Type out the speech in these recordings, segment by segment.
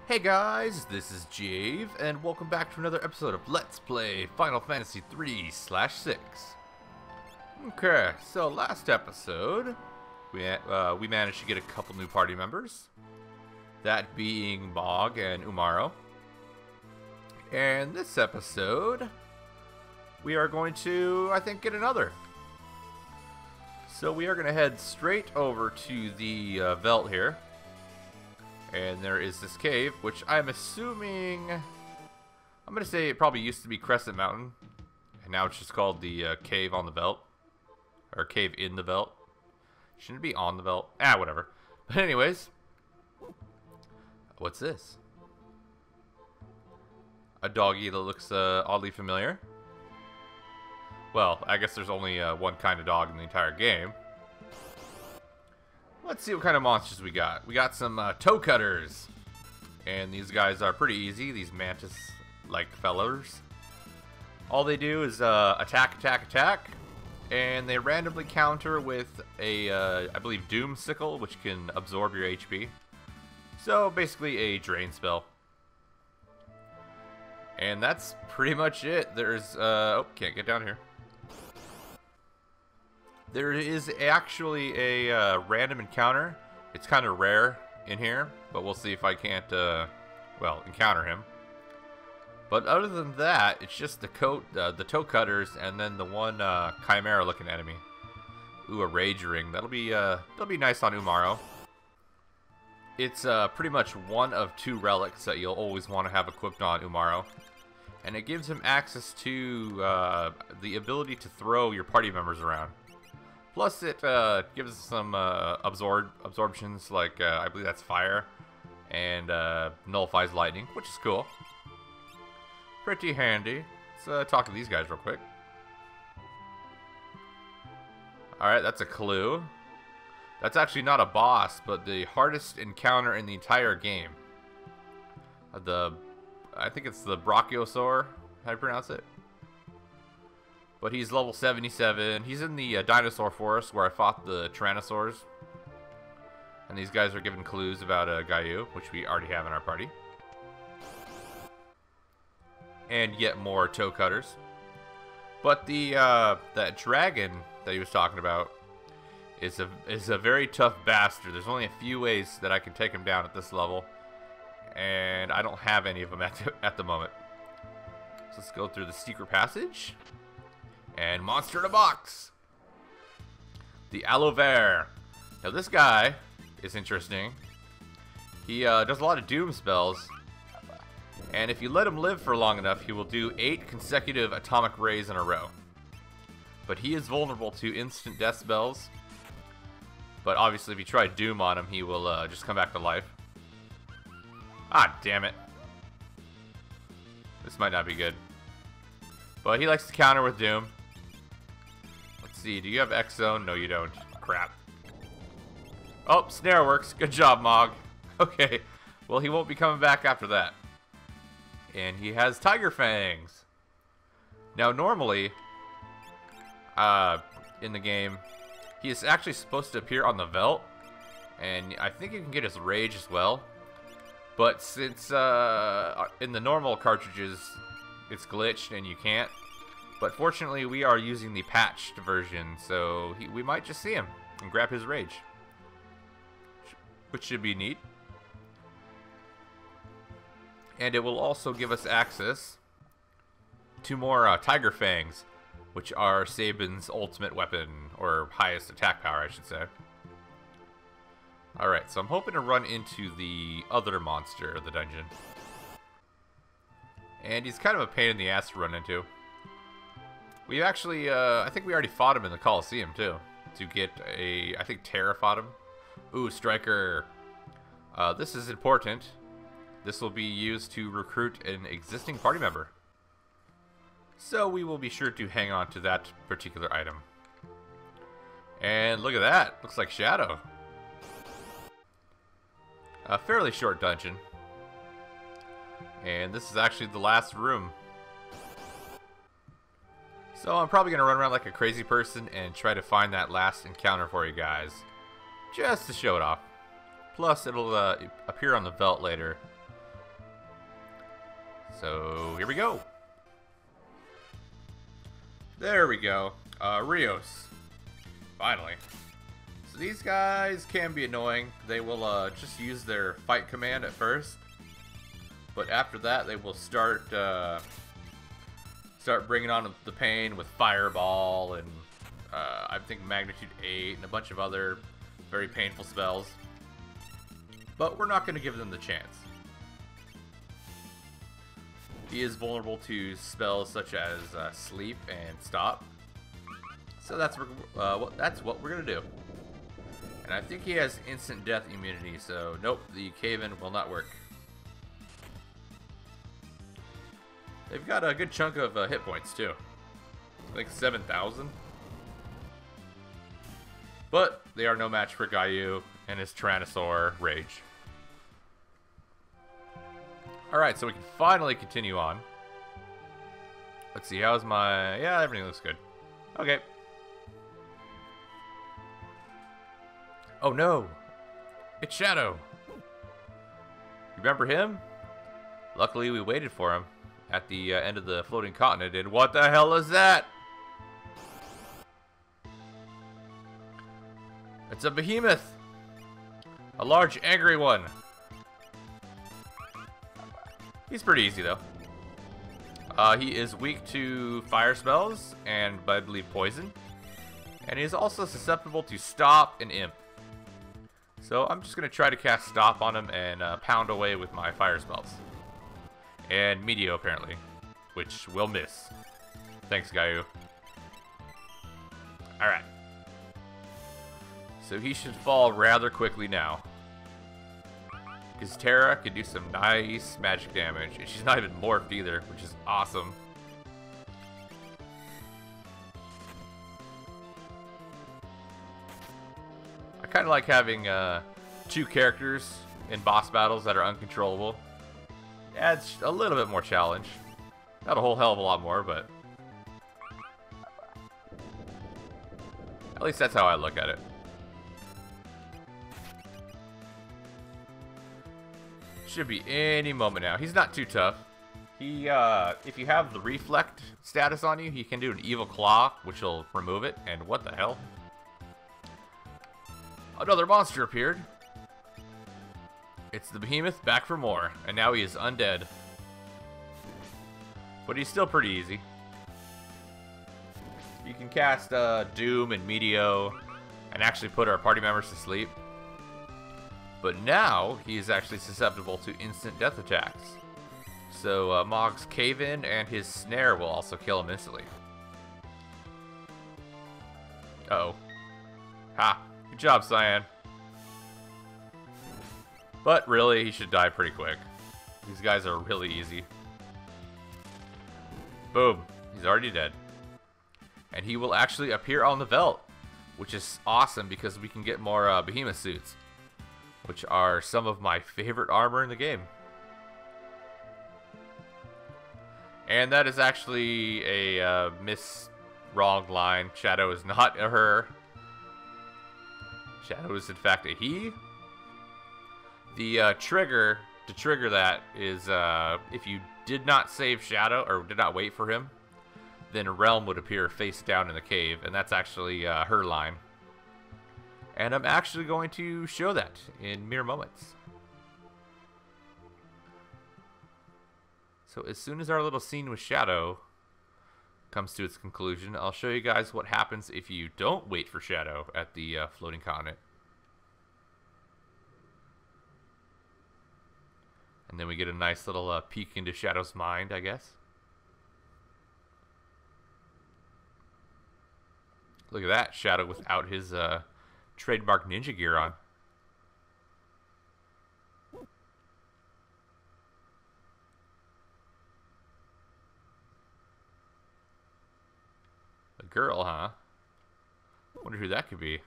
Hey guys, this is Jaev, and welcome back to another episode of Let's Play Final Fantasy 3/6. Okay, so last episode, we managed to get a couple new party members. That being Mog and Umaro. And this episode, we are going to, I think, get another. So we are going to head straight over to the Veldt here. And there is this cave, which I'm assuming... I'm going to say it probably used to be Crescent Mountain. And now it's just called the Cave on the Veldt. Or Cave in the Veldt. Shouldn't it be on the Veldt? Ah, whatever. But anyways. What's this? A doggy that looks oddly familiar. Well, I guess there's only one kind of dog in the entire game. Let's see what kind of monsters we got. We got some toe cutters. And these guys are pretty easy. These mantis-like fellers. All they do is attack, attack, attack. And they randomly counter with a, I believe, Doom Sickle, which can absorb your HP. So, basically a drain spell. And that's pretty much it. There's, oh, can't get down here. There is actually a random encounter. It's kind of rare in here, but we'll see if I can't, well, encounter him. But other than that, it's just the toe cutters, and then the one chimera-looking enemy. Ooh, a rage ring. That'll be nice on Umaro. It's pretty much one of two relics that you'll always want to have equipped on Umaro, and it gives him access to the ability to throw your party members around. Plus, it gives some absorptions, like I believe that's fire, and nullifies lightning, which is cool. Pretty handy. Let's talk to these guys real quick. Alright, that's a clue. That's actually not a boss, but the hardest encounter in the entire game. I think it's the Brachiosaur, how do you pronounce it? But he's level 77. He's in the dinosaur forest where I fought the Tyrannosaurs. And these guys are given clues about Gayu, which we already have in our party. And yet more toe cutters. But the that dragon that he was talking about is a very tough bastard. There's only a few ways that I can take him down at this level, and I don't have any of them at the moment. So let's go through the secret passage. And monster in a box. The Aloe Vera. Now this guy is interesting. He does a lot of doom spells. And if you let him live for long enough, he will do 8 consecutive atomic rays in a row. But he is vulnerable to instant death spells. But obviously if you try doom on him, he will just come back to life. Ah, damn it. This might not be good. But he likes to counter with doom. Let's see, do you have X-Zone? No, you don't. Crap. Oh, snare works. Good job, Mog. Okay, well, he won't be coming back after that. And he has Tiger Fangs. Now, normally, in the game, he is actually supposed to appear on the Veldt. And I think you can get his Rage as well. But since in the normal cartridges, it's glitched and you can't. But fortunately, we are using the patched version, so we might just see him and grab his Rage. Which should be neat. And it will also give us access to more Tiger Fangs, which are Sabin's ultimate weapon, or highest attack power, I should say. Alright, so I'm hoping to run into the other monster of the dungeon. And he's kind of a pain in the ass to run into. We actually, I think we already fought him in the Coliseum, too. To get a, I think Terra fought him. Ooh, Striker. This is important. This will be used to recruit an existing party member. So we will be sure to hang on to that particular item. And look at that. Looks like Shadow. A fairly short dungeon. And this is actually the last room. So I'm probably going to run around like a crazy person and try to find that last encounter for you guys. Just to show it off. Plus, it'll appear on the Veldt later. So here we go. There we go. Rios. Finally. So these guys can be annoying. They will just use their fight command at first. But after that, they will start bringing on the pain with Fireball and I think Magnitude 8 and a bunch of other very painful spells. But we're not going to give them the chance. He is vulnerable to spells such as Sleep and Stop. So that's what we're going to do. And I think he has instant death immunity, so nope, the cave-in will not work. They've got a good chunk of hit points too. Like 7,000. But they are no match for Jaev and his Tyrannosaur Rage. Alright, so we can finally continue on. Let's see, how's my... Yeah, everything looks good. Okay. Oh no! It's Shadow! You remember him? Luckily we waited for him at the end of the floating continent, and what the hell is that? It's a behemoth! A large, angry one. He's pretty easy, though. He is weak to fire spells, and I believe poison. And he is also susceptible to Stop and Imp. So I'm just going to try to cast Stop on him and pound away with my fire spells. And Meteor, apparently. Which will miss. Thanks, Jaev. Alright. So he should fall rather quickly now. Because Terra can do some nice magic damage. And she's not even morphed either, which is awesome. I kind of like having two characters in boss battles that are uncontrollable. Adds a little bit more challenge. Not a whole hell of a lot more, but... At least that's how I look at it. Should be any moment now. He's not too tough. He, if you have the Reflect status on you, he can do an Evil Claw, which will remove it. And what the hell? Another monster appeared. It's the Behemoth back for more, and now he is undead. But he's still pretty easy. You can cast Doom and Meteor and actually put our party members to sleep. But now he is actually susceptible to instant death attacks. So Mog's Cave-In and his Snare will also kill him instantly. Uh-oh. Ha! Good job, Cyan. But really, he should die pretty quick. These guys are really easy. Boom. He's already dead. And he will actually appear on the Veldt, which is awesome because we can get more Behemoth suits, which are some of my favorite armor in the game. And that is actually a wrong line. Shadow is not a her. Shadow is in fact a he. The trigger to trigger that is if you did not save Shadow or did not wait for him, then Realm would appear face down in the cave, and that's actually her line. And I'm actually going to show that in mere moments. So as soon as our little scene with Shadow comes to its conclusion, I'll show you guys what happens if you don't wait for Shadow at the floating continent. And then we get a nice little peek into Shadow's mind, I guess. Look at that, Shadow without his trademark ninja gear on. A girl, huh? Wonder who that could be.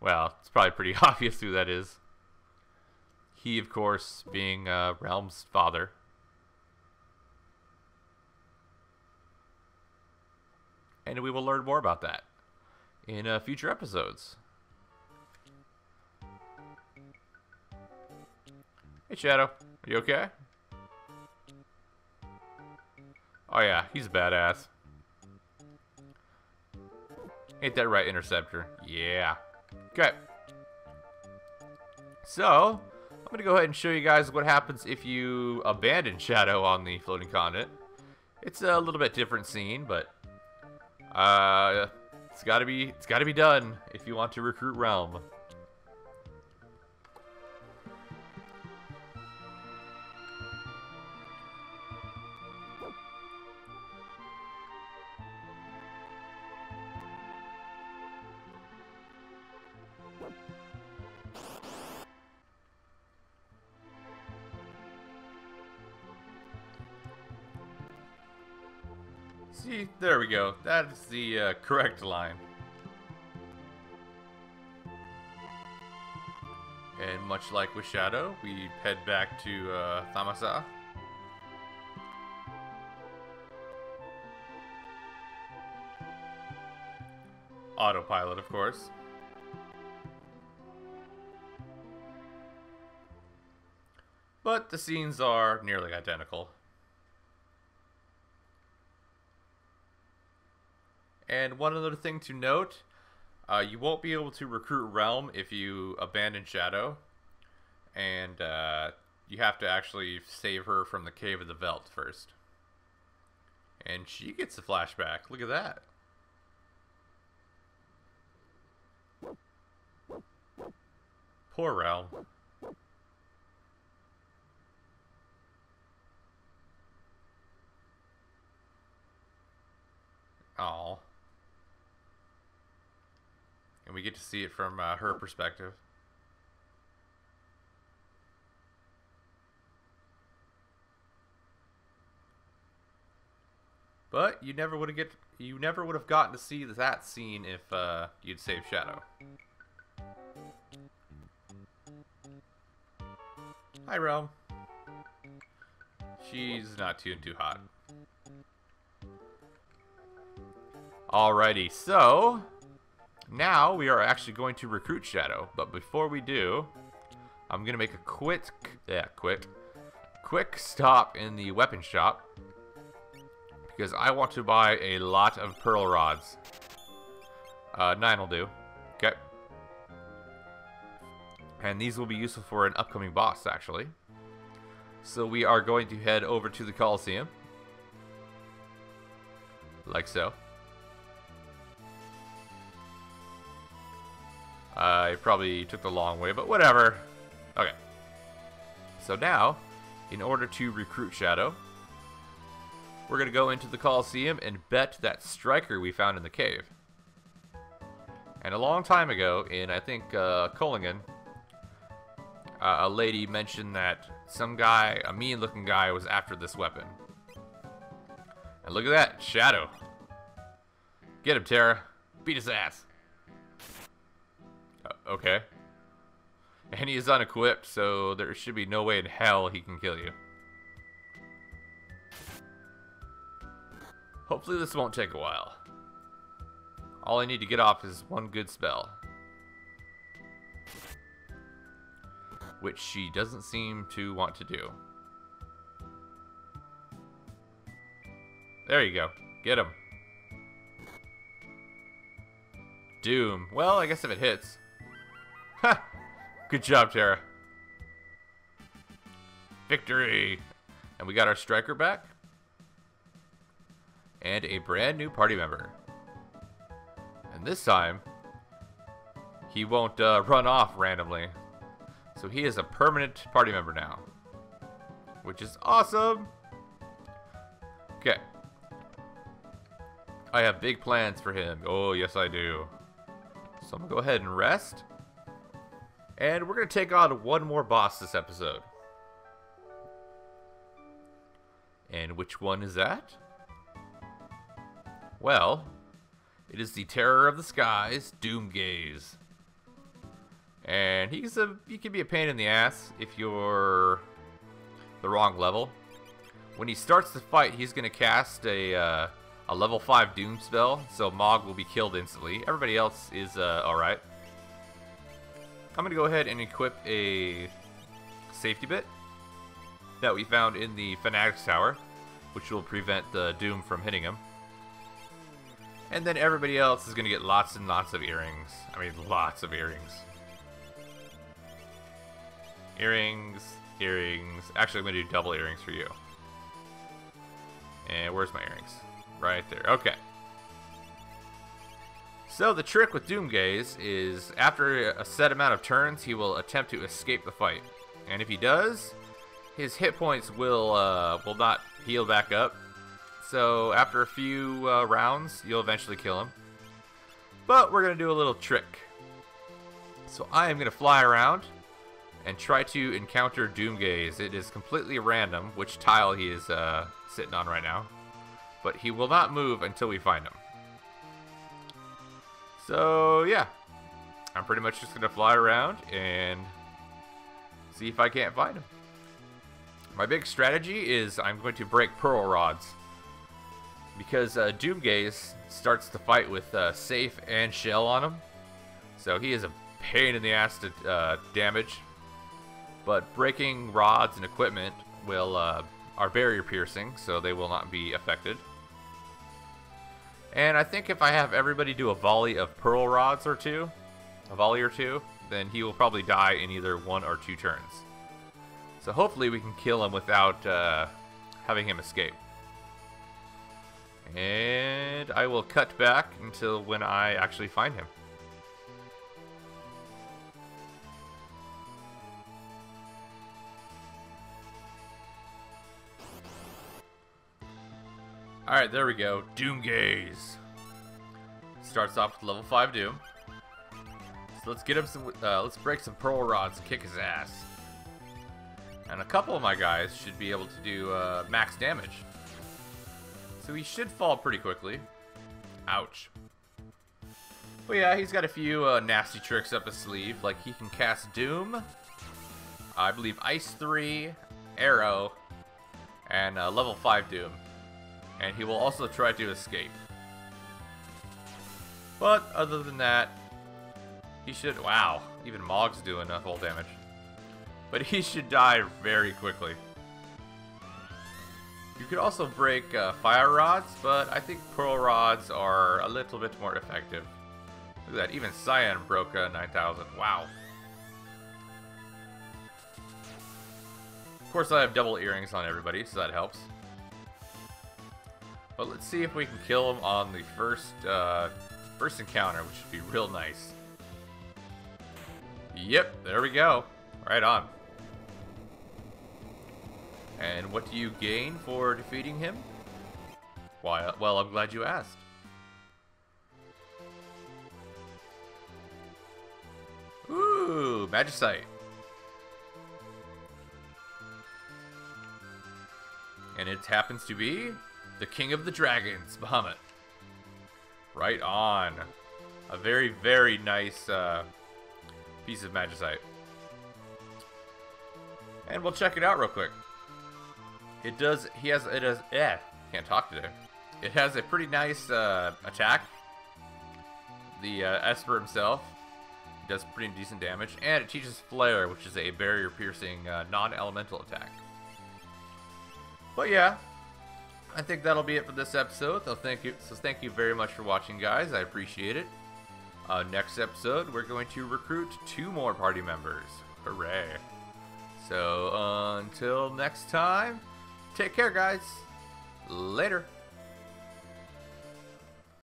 Well, it's probably pretty obvious who that is. He, of course, being Realm's father. And we will learn more about that in future episodes. Hey, Shadow. Are you okay? Oh yeah, he's a badass. Ain't that right, Interceptor? Yeah. Okay. So, I'm going to go ahead and show you guys what happens if you abandon Shadow on the floating continent. It's a little bit different scene, but it's got to be done if you want to recruit Realm. See, there we go. That is the correct line. And much like with Shadow, we head back to Thamasa. Autopilot, of course. But the scenes are nearly identical. And one other thing to note, you won't be able to recruit Realm if you abandon Shadow. And you have to actually save her from the Cave of the Veldt first. And she gets a flashback. Look at that. Poor Realm. Aww. And we get to see it from her perspective. But you never would have gotten to see that scene if you'd saved Shadow. Hi, Realm. She's not too hot. Alrighty, so now we are actually going to recruit Shadow, but before we do, I'm gonna make a quick stop in the weapon shop because I want to buy a lot of pearl rods. 9 will do. Okay. And these will be useful for an upcoming boss, actually. So we are going to head over to the Coliseum, like so. I probably took the long way, but whatever. Okay. So now, in order to recruit Shadow, we're going to go into the Coliseum and bet that striker we found in the cave. And a long time ago, in I think Kolingen, a lady mentioned that some guy, a mean-looking guy, was after this weapon. And look at that, Shadow. Get him, Terra. Beat his ass. Okay. And he is unequipped, so there should be no way in hell he can kill you. Hopefully this won't take a while. All I need to get off is one good spell. Which she doesn't seem to want to do. There you go. Get him. Doom. Well, I guess if it hits. Ha! Good job, Terra. Victory! And we got our striker back. And a brand new party member. And this time, he won't run off randomly. So he is a permanent party member now. Which is awesome! Okay. I have big plans for him. Oh, yes I do. So I'm going to go ahead and rest. And we're going to take on one more boss this episode. And which one is that? Well, it is the Terror of the Skies, Doomgaze. And he can be a pain in the ass if you're the wrong level. When he starts the fight, he's going to cast a level 5 Doom spell, so Mog will be killed instantly. Everybody else is alright. I'm going to go ahead and equip a safety bit that we found in the Fanatic's Tower. which will prevent the Doom from hitting him. And then everybody else is going to get lots and lots of earrings. I mean, lots of earrings. Earrings, earrings. Actually, I'm going to do double earrings for you. And where's my earrings? Right there. Okay. So the trick with Doomgaze is after a set amount of turns, he will attempt to escape the fight. And if he does, his hit points will not heal back up. So after a few rounds, you'll eventually kill him. But we're going to do a little trick. So I am going to fly around and try to encounter Doomgaze. It is completely random which tile he is sitting on right now. But he will not move until we find him. So yeah, I'm pretty much just going to fly around and see if I can't find him. My big strategy is I'm going to break Pearl Rods. Because Doomgaze starts the fight with Safe and Shell on him. So he is a pain in the ass to damage. But breaking rods and equipment will are barrier piercing, so they will not be affected. And I think if I have everybody do a volley of Pearl Rods or two, then he will probably die in either 1 or 2 turns. So hopefully we can kill him without having him escape. And I will cut back until when I actually find him. Alright, there we go. Doomgaze. Starts off with level 5 Doom. So let's get him some. Let's break some Pearl Rods and kick his ass. And a couple of my guys should be able to do max damage. So he should fall pretty quickly. Ouch. But yeah, he's got a few nasty tricks up his sleeve. Like he can cast Doom, I believe Ice 3, Arrow, and level 5 Doom. And he will also try to escape. But other than that, he should... Wow, even Mog's doing full damage. But he should die very quickly. You could also break Fire Rods, but I think Pearl Rods are a little bit more effective. Look at that, even Cyan broke 9,000. Wow. Of course, I have double earrings on everybody, so that helps. But let's see if we can kill him on the first encounter, which should be real nice. Yep, there we go. Right on. And what do you gain for defeating him? Why, well, I'm glad you asked. Ooh, Magicite. And it happens to be the King of the Dragons, Bahamut. Right on. A very, very nice piece of Magicite. And we'll check it out real quick. It does, can't talk today. It has a pretty nice attack. The Esper himself does pretty decent damage. And it teaches Flare, which is a barrier-piercing non-elemental attack. But yeah, I think that'll be it for this episode. So thank you very much for watching, guys. I appreciate it. Next episode, we're going to recruit 2 more party members. Hooray. So until next time, take care, guys. Later.